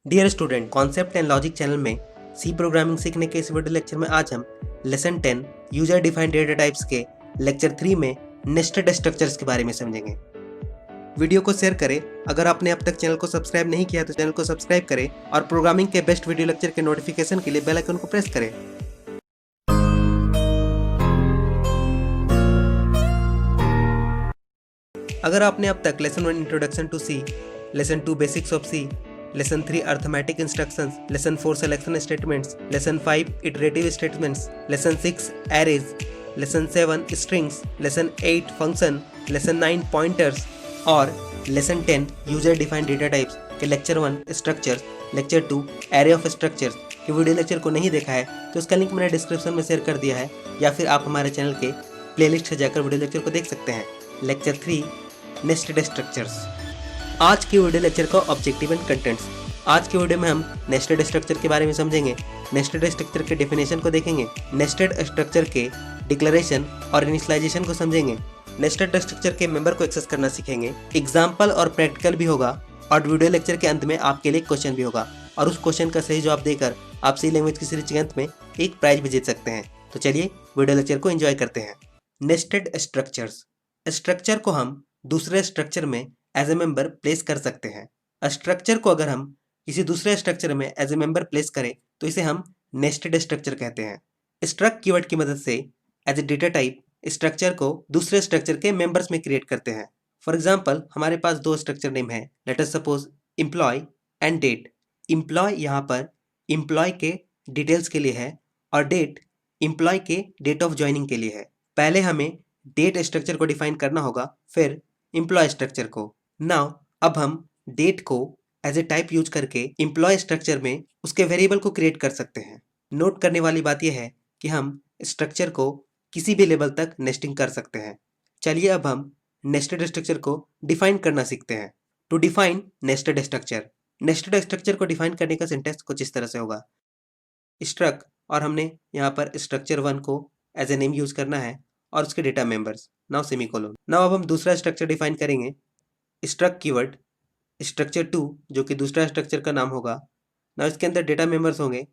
Dear student, concept and logic channel में C programming सीखने के इस वीडियो लेक्चर में आज हम lesson 10 user defined data types के लेक्चर 3 में नेस्टेड स्ट्रक्चर्स के बारे में समझेंगे। वीडियो को शेयर करें। अगर आपने अब तक चैनल को सब्सक्राइब नहीं किया तो चैनल को सब्सक्राइब करें और प्रोग्रामिंग के बेस्ट वीडियो लेक्चर के नोटिफिकेशन के लिए बेल आइकन को प्रेस करें। अगर आपने अब तक lesson 1 introduction to C, lesson 2 basics of C, lesson 3 arithmetic instructions, lesson 4 selection statements, lesson 5 iterative statements, lesson 6 arrays, lesson 7 strings, lesson 8 function, lesson 9 pointers और lesson 10 user defined data types के lecture 1 structures, lecture 2 array of structures के video lecture को नहीं देखा है तो उसका link मैंने डिस्क्रिप्शन में शेयर कर दिया है, या फिर आप हमारे चैनल के प्लेलिस्ट से जाकर वीडियो लेक्चर को देख सकते हैं। Lecture 3 nested structures. आज की वीडियो लेक्चर का ऑब्जेक्टिव एंड कंटेंट्स। आज की वीडियो में हम नेस्टेड स्ट्रक्चर के बारे में समझेंगे, नेस्टेड स्ट्रक्चर के डेफिनेशन को देखेंगे, नेस्टेड स्ट्रक्चर के डिक्लेरेशन और इनिशियलाइजेशन को समझेंगे, नेस्टेड स्ट्रक्चर के मेंबर को एक्सेस करना सीखेंगे, एग्जाम्पल और प्रैक्टिकल भी होगा और वीडियो लेक्चर के अंत में आपके लिए क्वेश्चन भी होगा और उस क्वेश्चन का सही जवाब देकर आप सी लैंग्वेज की सीरीज के अंत में एक प्राइज भी जीत सकते हैं। तो चलिए वीडियो लेक्चर को एंजॉय करते हैं। Nested structures. स्ट्रक्चर को हम दूसरे स्ट्रक्चर में एज ए मेंबर प्लेस कर सकते हैं। स्ट्रक्चर को अगर हम किसी दूसरे स्ट्रक्चर में एज ए मेंबर प्लेस करें तो इसे हम नेस्टेड स्ट्रक्चर कहते हैं। स्ट्रक्ट कीवर्ड की मदद से as a data type structure को दूसरे स्ट्रक्चर के मेंबर्स में क्रिएट करते हैं। फॉर एग्जाम्पल, हमारे पास दो स्ट्रक्चर नेम है, let us suppose employ and date. Employ यहाँ पर एम्प्लॉय के डिटेल्स के लिए है और डेट एम्प्लॉय के डेट ऑफ ज्वाइनिंग के लिए है। पहले हमें डेट स्ट्रक्चर को डिफाइन करना होगा, फिर एम्प्लॉय स्ट्रक्चर को। नाउ अब हम डेट को एज ए टाइप यूज करके एम्प्लॉय स्ट्रक्चर में उसके वेरिएबल को क्रिएट कर सकते हैं। नोट करने वाली बात यह है कि हम स्ट्रक्चर को किसी भी लेवल तक नेस्टिंग कर सकते हैं। चलिए अब हम नेस्टेड स्ट्रक्चर को डिफाइन करना सीखते हैं। To define nested structure. Nested structure को डिफाइन करने का सिंटेक्स कुछ इस तरह से होगा। स्ट्रक्ट और हमने यहाँ पर स्ट्रक्चर 1 को एज ए नेम यूज करना है और उसके data members. Now semicolon. Now अब हम दूसरा स्ट्रक्चर डिफाइन करेंगे। स्ट्रक्ट कीवर्ड स्ट्रक्चर 2 जो कि दूसरा स्ट्रक्चर का नाम होगा। नाउ इसके अंदर डेटा मेंबर्स होंगे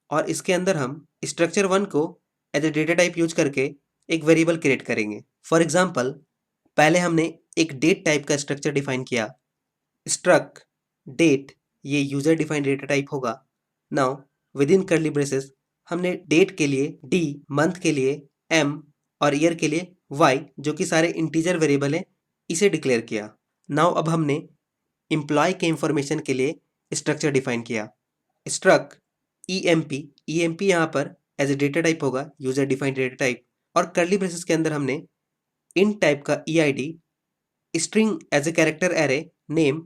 और इसके अंदर हम स्ट्रक्चर 1 को as a data type use करके एक वेरिएबल क्रिएट करेंगे। फॉर एग्जाम्पल, पहले हमने एक डेट टाइप का स्ट्रक्चर डिफाइन किया। स्ट्रक्ट डेट ये यूजर डिफाइंड डेटा टाइप होगा। Now within curly braces हमने डेट के लिए डी, मंथ के लिए एम और ईयर के लिए वाई, जो कि सारे इंटीजर वेरिएबल हैं, इसे डिक्लेयर किया। नाउ अब हमने एम्प्लॉय के इंफॉर्मेशन के लिए स्ट्रक्चर डिफाइन किया। स्ट्रक्ट ईएमपी, ईएमपी यहाँ पर एज ए डेटा टाइप होगा, यूजर डिफाइंड डेटा टाइप, और कर्ली ब्रेसेस के अंदर हमने इन टाइप का EID, string as a character array, name,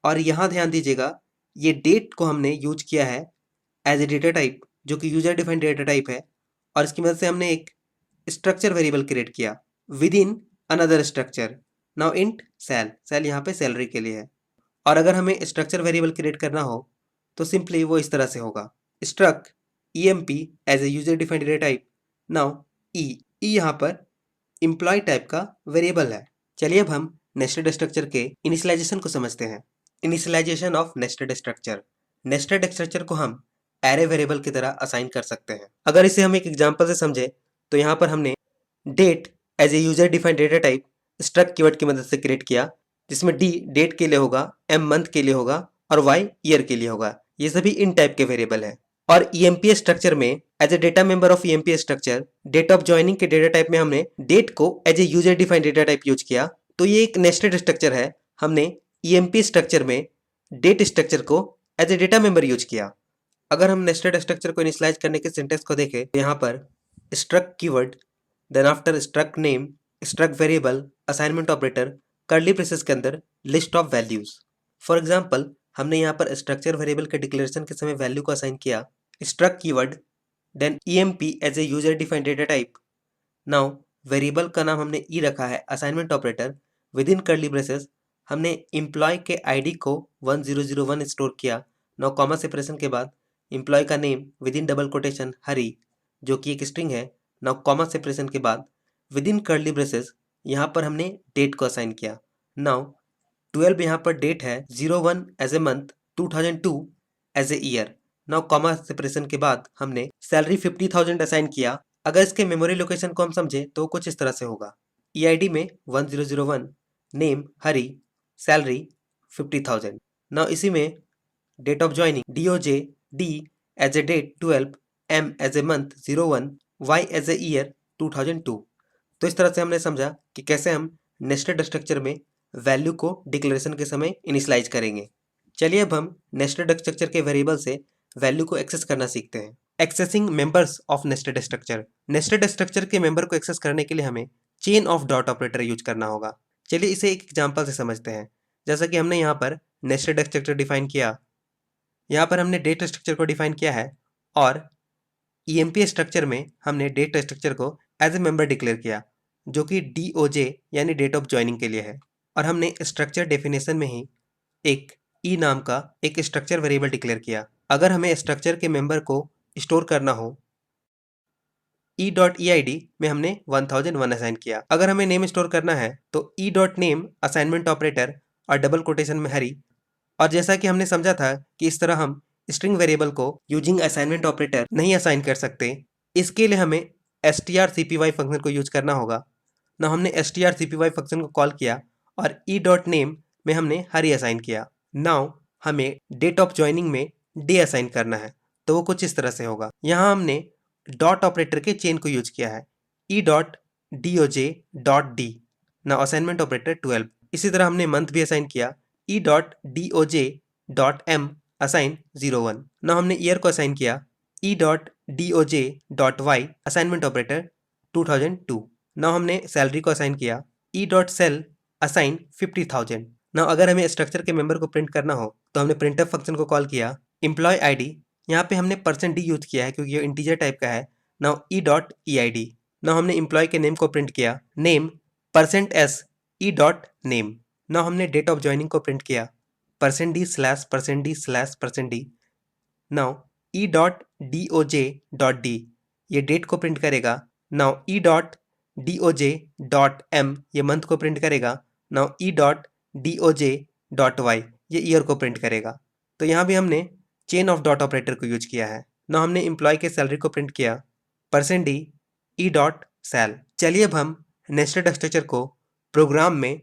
और यहाँ ध्यान दीजिएगा ये डेट को हमने यूज किया है एज ए डेटा टाइप जो कि यूजर डिफाइंड डेटा टाइप है, और इसकी मदद से हमने एक स्ट्रक्चर वेरिएबल क्रिएट किया within another structure. Now int sal, sal यहाँ पे सैलरी के लिए है। और अगर हमें स्ट्रक्चर वेरिएबल क्रिएट करना हो तो सिंपली वो इस तरह से होगा। Struct EMP as a user defined data type. Now E यहाँ पर एम्प्लॉय टाइप का वेरिएबल है। चलिए अब हम नेस्टेड स्ट्रक्चर के इनिशियलाइजेशन को समझते हैं। Initialization of nested structure. Nested structure को हम एरे वेरिएबल की तरह असाइन कर सकते हैं। अगर इसे हम एक एग्जांपल से समझे तो यहाँ पर हमने date as a user defined data type struct keyword की मदद से क्रिएट किया, जिसमें डी डेट के लिए होगा, एम मंथ के लिए होगा और वाई ईयर के लिए होगा। ये सभी इन टाइप के वेरिएबल हैं। और ईएमपी स्ट्रक्चर में as a data member of EMP structure date of joining के डेटा टाइप में हमने डेट को as a user defined data type use किया, तो ये एक नेस्टेड स्ट्रक्चर है। हमने ईएमपी स्ट्रक्चर में डेट स्ट्रक्चर को as a data member use किया। अगर हम नेस्टेड स्ट्रक्चर को इनिशियलाइज करने के सिंटेक्स को देखें तो यहाँ पर struct keyword, then after struct name, struct variable, assignment operator, curly braces के अंदर list of values. For example, हमने यहाँ पर स्ट्रक्चर वेरिएबल के डिक्लेरेशन के समय वैल्यू को असाइन किया। Struct keyword, then EMP as a user defined data type. Now variable का नाम हमने ई रखा है, assignment operator, within curly braces हमने एम्प्लॉय के आईडी को 1001 स्टोर किया। नाउ कॉमा सेपरेशन के बाद एम्प्लॉय का name within double quotation Hari, जो कि एक स्ट्रिंग है। नाउ कॉमा सेपरेशन के बाद विद इन कर्ली ब्रेसेस यहाँ पर हमने डेट को असाइन किया। नाउ 12 यहाँ पर डेट है, 01 as a month, 2002 as a year. Now comma separation के बाद हमने सैलरी 50,000 असाइन किया। अगर इसके मेमोरी लोकेशन को हम समझे तो कुछ इस तरह से होगा। EID में 1001, नेम हरी, सैलरी 50,000। नाउ इसी में date of joining DOJ D as a date 12, M as a month 01, Y as a year 2002। तो इस तरह से हमने समझा कि कैसे हम नेस्टेड स्ट्रक्चर में वैल्यू को डिक्लेरेशन के समय इनिशियलाइज करेंगे। चलिए अब हम नेस्टेड स्ट्रक्चर के वेरिएबल से वैल्यू को एक्सेस करना सीखते हैं। Accessing members of nested structure. Nested structure के मेंबर को एक्सेस करने के लिए हमें chain of dot operator use करना होगा। चलिए इसे एक एग्जांपल से समझते हैं। जैसा कि हमने यहाँ पर नेस्टेड स्ट्रक्चर डिफाइन किया, यहाँ पर हमने डेट स्ट्रक्चर को डिफाइन किया है और EMP स्ट्रक्चर में हमने डेट स्ट्रक्चर को एज ए मेंबर डिक्लेयर किया, जो कि DOJ यानी डेट ऑफ ज्वाइनिंग के लिए है। और हमने स्ट्रक्चर डेफिनेशन में ही एक ई नाम का एक स्ट्रक्चर वेरिएबल डिक्लेयर किया। अगर हमें स्ट्रक्चर के मेंबर को स्टोर करना हो, E.EID में हमने 1001 असाइन किया। अगर हमें नेम स्टोर करना है तो E.name असाइनमेंट ऑपरेटर और डबल कोटेशन में हरी। और जैसा कि हमने समझा था कि इस तरह हम स्ट्रिंग वेरिएबल को यूजिंग असाइनमेंट ऑपरेटर नहीं असाइन कर सकते, इसके लिए हमें strcpy फंक्शन को यूज करना होगा। ना हमने strcpy फंक्शन को कॉल किया और E.name में हमने हरी असाइन किया। नाउ हमें डेट ऑफ ज्वाइनिंग में डे असाइन करना है, तो वो कुछ इस तरह से होगा। यहाँ हमने डॉट ऑपरेटर के चेन को यूज किया है, E.DOJ.D। ना असाइनमेंट ऑपरेटर 12। इसी तरह हमने मंथ भी असाइन किया, E.DOJ.M असाइन 01। ना हमने ईयर को असाइन किया, E.DOJ.Y असाइनमेंट ऑपरेटर 2002। ना हमने सैलरी को असाइन किया, E.Sell असाइन 50,000। ना अगर हमें स्ट्रक्चर के मेंबर को प्रिंट करना हो तो हमने प्रिंटफ फंक्शन को कॉल किया। एम्प्लॉय ID, यहाँ पे हमने %D यूज किया है क्योंकि ये इंटीजर टाइप का है। Now E.EID। नाउ हमने एम्प्लॉय के नेम को प्रिंट किया, नेम %S E.name। नाउ हमने डेट ऑफ ज्वाइनिंग को प्रिंट किया, %D/%D/%D। नाउ E.DOJ.D ये डेट को प्रिंट करेगा। नाउ E.DOJ.M ये मंथ को प्रिंट करेगा। नाउ E.DOJ.Y ये ईयर को प्रिंट करेगा। तो यहाँ भी हमने चेन ऑफ डॉट ऑपरेटर को यूज किया है। नाउ हमने एम्प्लॉय के सैलरी को प्रिंट किया, %D E.Sal। चलिए अब हम नेस्टेड स्ट्रक्चर को प्रोग्राम में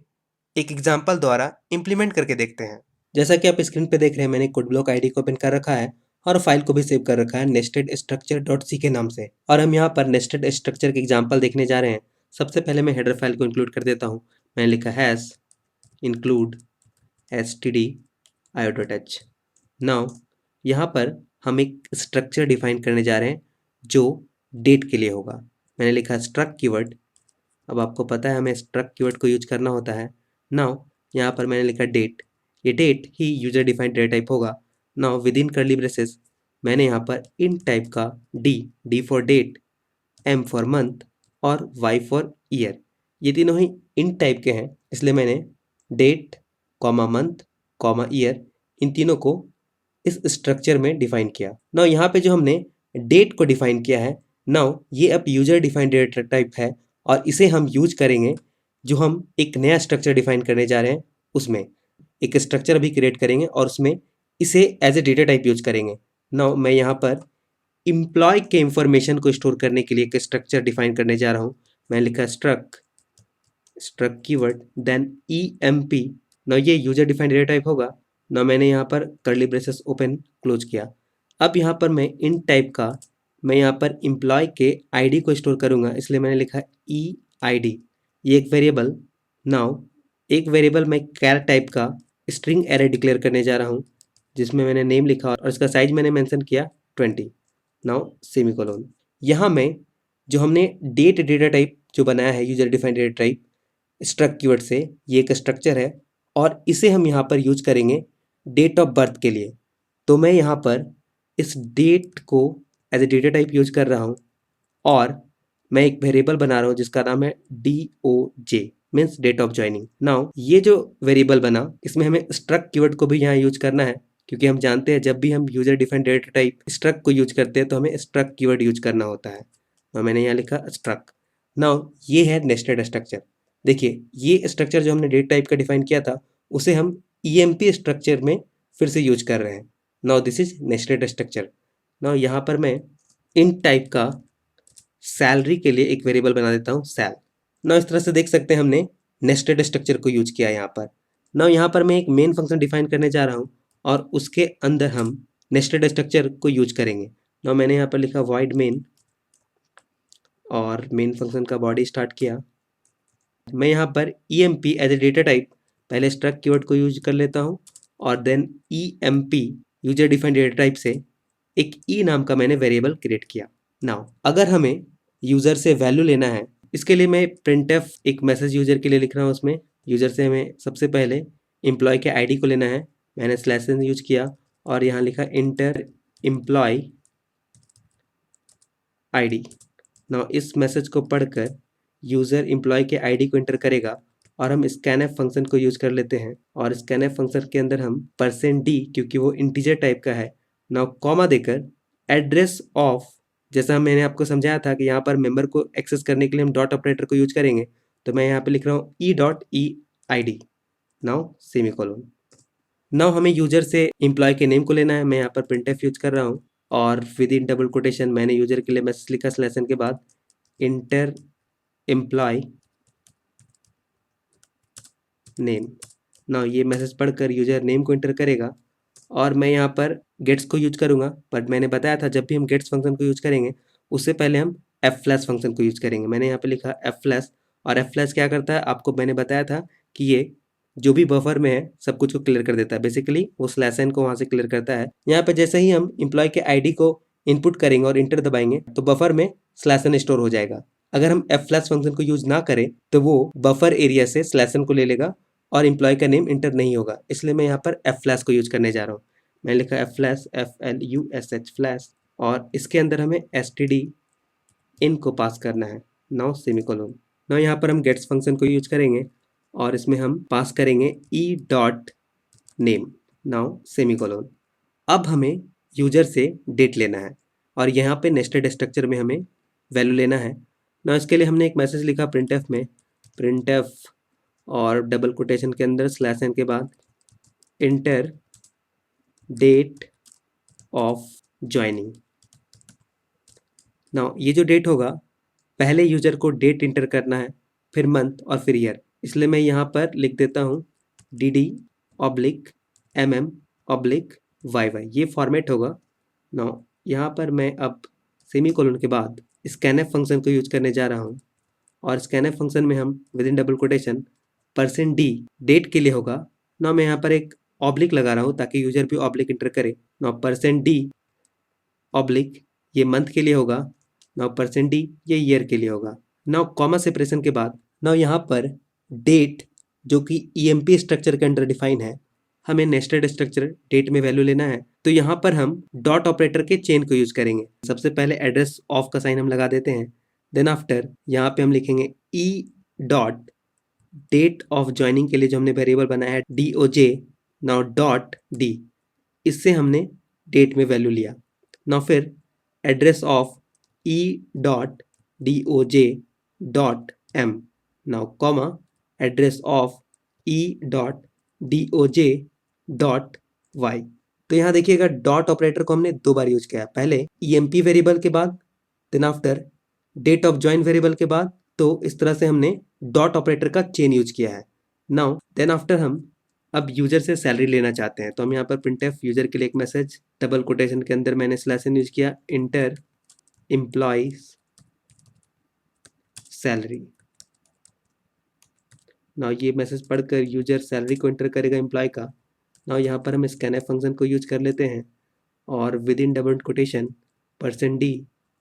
एक एग्जाम्पल द्वारा इम्प्लीमेंट करके देखते हैं। जैसा कि आप स्क्रीन पे देख रहे हैं, मैंने कोड ब्लॉक ID को ओपन कर रखा है और फाइल को भी सेव कर रखा है नेस्टेड स्ट्रक्चर.c के नाम से। और हम यहाँ पर नेस्टेड स्ट्रक्चर के एग्जाम्पल देखने जा रहे हैं। सबसे पहले मैं हेडर फाइल को इंक्लूड कर देता हूँ। मैंने लिखा हैश इंक्लूड stdio.h। नाउ यहाँ पर हम एक स्ट्रक्चर डिफाइन करने जा रहे हैं जो डेट के लिए होगा। मैंने लिखा स्ट्रक्ट कीवर्ड। अब आपको पता है हमें स्ट्रक्ट कीवर्ड को यूज करना होता है। नाउ यहाँ पर मैंने लिखा डेट, ये डेट ही यूजर डिफाइंड डेटा टाइप होगा। Now within curly braces मैंने यहाँ पर इन टाइप का D for date, M for month और Y फॉर ईयर, ये तीनों ही इन टाइप के हैं, इसलिए मैंने date comma month comma year इन तीनों को इस स्ट्रक्चर में डिफाइन किया। नाउ यहाँ पे जो हमने डेट को डिफाइन किया है, नाउ ये अब यूजर डिफाइंड डेटा टाइप है और इसे हम यूज करेंगे जो हम एक नया स्ट्रक्चर डिफाइन करने जा रहे हैं, उसमें एक स्ट्रक्चर भी क्रिएट करेंगे और उसमें इसे as a data type use करेंगे। नाउ मैं यहाँ पर एम्प्लॉय के इंफॉर्मेशन को स्टोर करने के लिए एक स्ट्रक्चर डिफाइन करने जा रहा हूँ। मैं लिखा struct keyword then EMP। Now ये यूजर डिफाइंड डेटा टाइप होगा। ना मैंने यहाँ पर कर्ली ब्रेसेस ओपन क्लोज किया। अब यहाँ पर मैं इन टाइप का मैं यहाँ पर एम्प्लॉय के ID को स्टोर करूँगा, इसलिए मैंने लिखा EID, ये एक वेरिएबल। नाउ एक वेरिएबल मैं कैर टाइप का स्ट्रिंग एरे डिक्लेयर करने जा रहा हूँ जिसमें मैंने नेम लिखा और इसका साइज मैंने मेंशन किया 20। Now semicolon. यहाँ में जो हमने डेट डेटा टाइप जो बनाया है user defined data type struct keyword से, ये एक स्ट्रक्चर है और इसे हम यहाँ पर यूज करेंगे डेट ऑफ बर्थ के लिए। तो मैं यहाँ पर इस डेट को as a data type use कर रहा हूँ और मैं एक वेरिएबल बना रहा हूँ जिसका नाम है DOJ means date of joining. Now ये जो वेरिएबल बना, इसमें हमें स्ट्रक्ट कीवर्ड को भी यहाँ यूज करना है क्योंकि हम जानते हैं जब भी हम user defined data type struct को यूज करते हैं तो हमें स्ट्रक्ट कीवर्ड यूज करना होता है। तो मैंने यहाँ लिखा स्ट्रक्ट। नाउ ये है नेस्टेड स्ट्रक्चर। देखिए ये स्ट्रक्चर जो हमने डेटा टाइप का डिफाइन किया था उसे हम EMP स्ट्रक्चर में फिर से यूज कर रहे हैं। Now this is nested structure. Now यहाँ पर मैं इन टाइप का सैलरी के लिए एक वेरिएबल बना देता हूँ सैल। नाउ इस तरह से देख सकते हैं हमने नेस्टेड स्ट्रक्चर को यूज किया यहाँ पर। नाउ यहाँ पर मैं एक मेन फंक्शन डिफाइन करने जा रहा हूँ और उसके अंदर हम नेस्टेड स्ट्रक्चर को यूज करेंगे। नाउ मैंने यहाँ पर लिखा void main और मेन फंक्शन का बॉडी स्टार्ट किया। मैं यहाँ पर emp as a data type पहले स्ट्रक्ट कीवर्ड को यूज कर लेता हूँ और then emp user defined data type से एक ई नाम का मैंने वेरिएबल क्रिएट किया। नाउ अगर हमें यूजर से वैल्यू लेना है, इसके लिए मैं printf एक मैसेज यूजर के लिए लिख रहा हूँ। उसमें यूजर से हमें सबसे पहले एम्प्लॉय के आईडी को लेना है। मैंने स्लैश एन यूज किया और यहाँ लिखा इंटर एम्प्लॉय आईडी। नाउ इस मैसेज को पढ़कर यूजर एम्प्लॉय के आईडी को इंटर करेगा और हम स्कैनएफ फंक्शन को यूज कर लेते हैं और स्कैनएफ फंक्शन के अंदर हम %d क्योंकि वो इंटीजर टाइप का है, नाउ कॉमा देकर एड्रेस ऑफ, जैसा मैंने आपको समझाया था कि यहाँ पर मेंबर को एक्सेस करने के लिए हम डॉट ऑपरेटर को यूज करेंगे, तो मैं यहाँ पे लिख रहा हूँ e.eid नाउ सेमीकोलन। नाउ हमें यूजर से एम्प्लॉय के नेम को लेना है। मैं यहाँ पर printf यूज कर रहा हूँ और विद इन डबल कोटेशन मैंने यूजर के लिए मैसेज लिखा स्लैश एन के बाद इंटर एम्प्लॉय नेम। नाउ ये मैसेज पढ़कर यूजर नेम को इंटर करेगा और मैं यहाँ पर गेट्स को यूज करूँगा, बट मैंने बताया था जब भी हम गेट्स फंक्शन को यूज करेंगे उससे पहले हम एफ फ्लैश फंक्शन को यूज करेंगे। मैंने यहाँ पे लिखा एफ फ्लैश और एफ फ्लैश क्या करता है, आपको मैंने बताया था कि ये जो भी बफर में है सब कुछ को क्लियर कर देता है। बेसिकली वो स्लैश एन को वहाँ से क्लियर करता है। यहाँ पे जैसे ही हम एम्प्लॉय के आईडी को इनपुट करेंगे और इंटर दबाएंगे तो बफर में स्लैश एन स्टोर हो जाएगा। अगर हम एफ फ्लैश फंक्शन को यूज ना करें तो वो बफर एरिया से स्लैश एन को ले लेगा और एम्प्लॉय का नेम इंटर नहीं होगा, इसलिए मैं यहाँ पर एफ फ्लैश को यूज करने जा रहा हूँ। मैंने लिखा एफ फ्लैश FLUSH फ्लैश और इसके अंदर हमें std इन को पास करना है नाउ सेमीकोलन। नाउ यहाँ पर हम गेट्स फंक्शन को यूज करेंगे और इसमें हम पास करेंगे e.name नाउ सेमीकोलन। अब हमें यूजर से डेट लेना है और यहाँ पे नेस्टेड स्ट्रक्चर में हमें वैल्यू लेना है। नाउ इसके लिए हमने एक मैसेज लिखा printf में printf और डबल कोटेशन के अंदर स्लैश एन के बाद enter date of joining. Now ये जो डेट होगा पहले यूजर को डेट इंटर करना है, फिर मंथ और फिर ईयर, इसलिए मैं यहाँ पर लिख देता हूँ DD/MM/YY, ये फॉर्मेट होगा। नाउ यहाँ पर मैं अब सेमीकोलन के बाद स्कैनएफ फंक्शन को यूज करने जा रहा हूँ और स्कैनएफ फंक्शन में हम within double quotation %d date के लिए होगा। नाउ मैं यहाँ पर एक ऑब्लिक लगा रहा हूँ ताकि यूजर भी ऑब्लिक इंटर करे। नाउ %d ऑब्लिक ये मंथ के लिए होगा, नाउ %d ये ईयर के लिए होगा। नाउ कॉमा सेपरेशन के बाद नाउ यहाँ पर डेट जो कि EMP स्ट्रक्चर के अंडर डिफाइन है, हमें नेस्टेड स्ट्रक्चर डेट में वैल्यू लेना है, तो यहाँ पर हम डॉट ऑपरेटर के चेन को यूज करेंगे। सबसे पहले एड्रेस ऑफ का साइन हम लगा देते हैं, देन आफ्टर यहाँ पे हम लिखेंगे e dot date of joining के लिए जो हमने वेरिएबल बनाया है DOJ नाउ डॉट d, इससे हमने डेट में वैल्यू लिया। नाउ फिर address of e dot DOJ dot m now comma address of e dot DOJ dot y। तो यहाँ देखिएगा डॉट ऑपरेटर को हमने 2 बार यूज किया है, पहले EMP वेरिएबल के बाद then after date of join variable के बाद। तो इस तरह से हमने डॉट ऑपरेटर का चेन यूज किया है। नाउ देन आफ्टर हम अब यूजर से सैलरी लेना चाहते हैं, तो हम यहाँ पर printf यूजर के लिए एक मैसेज डबल कोटेशन के अंदर मैंने स्लैश एन यूज किया इंटर एम्प्लॉयज सैलरी। नाउ ये मैसेज पढ़कर यूजर सैलरी को इंटर करेगा एम्प्लॉय का। नाउ यहाँ पर हम स्कैनएफ फंक्शन को यूज कर लेते हैं और within double quotation %d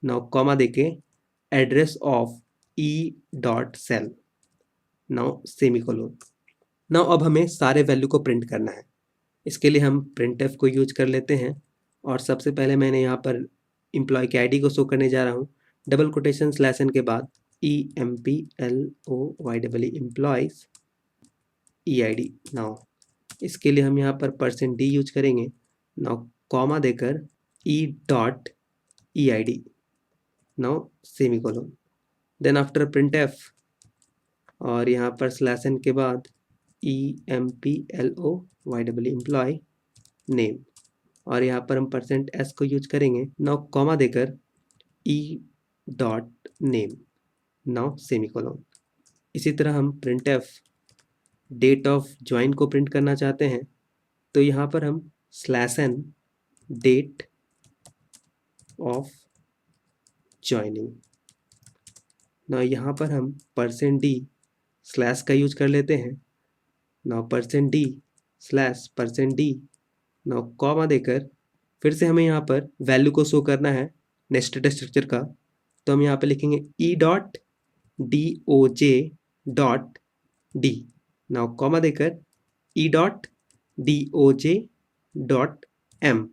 now comma देके address of e dot sal now semicolon. Now अब हमें सारे वैल्यू को प्रिंट करना है, इसके लिए हम printf को यूज कर लेते हैं और सबसे पहले मैंने यहाँ पर एम्प्लॉय के आईडी को शो करने जा रहा हूँ, डबल कोटेशन स्लैश एन के बाद EMPLOYEE एम्प्लॉयज EID। नाउ इसके लिए हम यहाँ पर %d यूज करेंगे, नाउ कॉमा देकर e dot EID now semicolon, then after printf और यहाँ पर स्लैश एन के बाद EMPLOYEE एम्प्लॉय नेम, और यहाँ पर हम %s को यूज करेंगे। नाउ कॉमा देकर e dot name, now semicolon. इसी तरह हम printf डेट ऑफ ज्वाइन को प्रिंट करना चाहते हैं, तो यहाँ पर हम /n डेट ऑफ ज्वाइनिंग। ना यहाँ पर हम %d स्लैश का यूज कर लेते हैं। ना %d स्लैश %d, ना कॉमा देकर फिर से हमें यहाँ पर वैल्यू को शो करना है नेस्टेड स्ट्रक्चर का, तो हम यहाँ पर लिखेंगे e dot doj dot d, now comma देकर e dot doj dot m,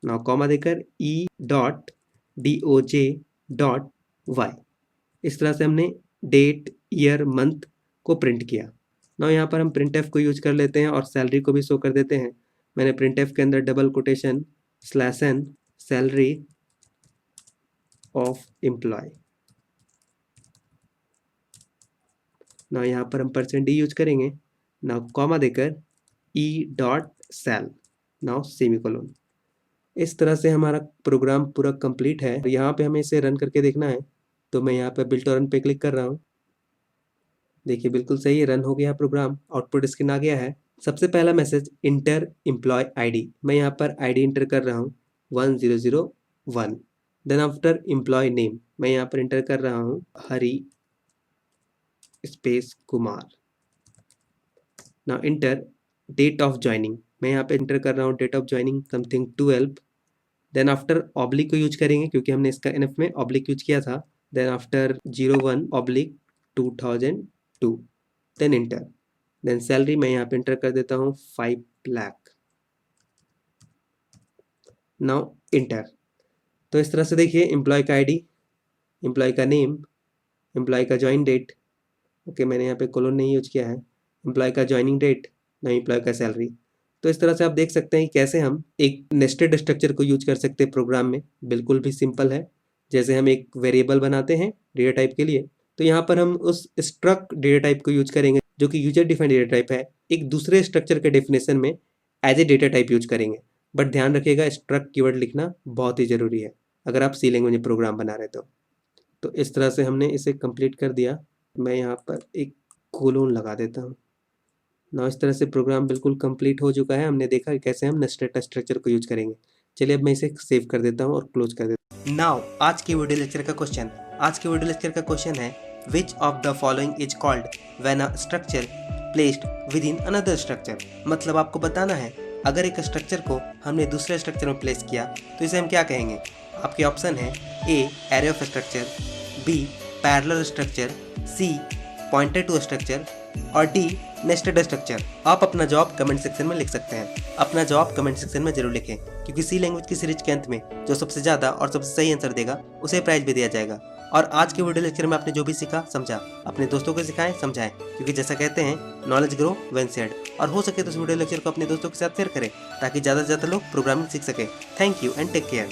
now comma देकर e dot doj dot y। इस तरह से हमने डेट, ईयर, मंथ को प्रिंट किया। नाउ यहाँ पर हम printf को यूज कर लेते हैं और सैलरी को भी शो कर देते हैं। मैंने printf के अंदर double quotation /n salary of employ. Now यहाँ पर हम %d यूज करेंगे। नाउ कॉमा देकर e dot sal, now semicolon. इस तरह से हमारा प्रोग्राम पूरा कंप्लीट है। यहाँ पे हमें इसे रन करके देखना है, तो मैं यहाँ पे बिल्ट और रन पे क्लिक कर रहा हूँ। देखिए बिल्कुल सही है, रन हो गया प्रोग्राम, आउटपुट स्क्रीन आ गया है। सबसे पहला मैसेज इंटर एम्प्लॉय आईडी, मैं यहाँ पर आईडी इंटर कर रहा हूँ 1001। देन आफ्टर एम्प्लॉय नेम मैं यहाँ पर इंटर कर रहा हूँ Hari space Kumar. Now enter date of joining, मैं यहाँ पे इंटर कर रहा हूँ date of joining something 12। Then after oblique को यूज करेंगे क्योंकि हमने इसका एनएफ में ऑब्लिक यूज किया था। Then after 01/2002, then enter. Then salary मैं यहाँ पे इंटर कर देता हूँ 5 लाख। Now inter. तो इस तरह से देखिए एम्प्लॉय का आईडी, एम्प्लॉय का नेम, एम्प्लॉय का ज्वाइन डेट, ओके मैंने यहाँ पे कोलोन नहीं यूज किया है, एम्प्लॉय का ज्वाइनिंग डेट, ना एम्प्लॉय का सैलरी। तो इस तरह से आप देख सकते हैं कि कैसे हम एक नेस्टेड स्ट्रक्चर को यूज कर सकते हैं प्रोग्राम में। बिल्कुल भी सिंपल है। जैसे हम एक वेरिएबल बनाते हैं डेटा टाइप के लिए, तो यहाँ पर हम उस स्ट्रक्ट डेटा टाइप को यूज करेंगे जो कि यूजर डिफाइंड डेटा टाइप है, एक दूसरे स्ट्रक्चर के डेफिनेशन में as a data type use करेंगे। बट ध्यान रखिएगा स्ट्रक्ट कीवर्ड लिखना बहुत ही जरूरी है अगर आप सी लैंग्वेज में प्रोग्राम बना रहे तो इस तरह से हमने इसे कंप्लीट कर दिया। मैं यहाँ पर एक कोलोन लगा देता हूँ। ना इस तरह से प्रोग्राम बिल्कुल कंप्लीट हो चुका है। हमने देखा कि कैसे हम नेस्टेड स्ट्रक्चर को यूज करेंगे। चलिए अब मैं इसे सेव कर देता हूँ और क्लोज कर देता हूँ। नाउ आज की वीडियो लेक्चर का क्वेश्चन है which of the following is called when a structure placed with in another structure. मतलब आपको बताना है अगर एक स्ट्रक्चर को हमने दूसरे स्ट्रक्चर में प्लेस किया तो इसे हम क्या कहेंगे। आपके ऑप्शन है A array of structure, B parallel structure, C pointed to structure और डी नेस्टेड स्ट्रक्चर। आप अपना जवाब कमेंट सेक्शन में लिख सकते हैं। अपना जवाब कमेंट सेक्शन में जरूर लिखें क्योंकि सी लैंग्वेज की सीरीज के अंत में जो सबसे ज़्यादा और सबसे सही आंसर देगा उसे प्राइज भी दिया जाएगा। और आज के वीडियो लेक्चर में आपने जो भी सीखा समझा अपने दोस्तों को सिखाएं समझाएं, क्योंकि जैसा कहते हैं नॉलेज ग्रो व्हेन शेयर्ड। और हो सके तो इस वीडियो लेक्चर को अपने दोस्तों के साथ शेयर करें ताकि ज़्यादा से ज़्यादा लोग प्रोग्रामिंग सीख सके। Thank you and take care.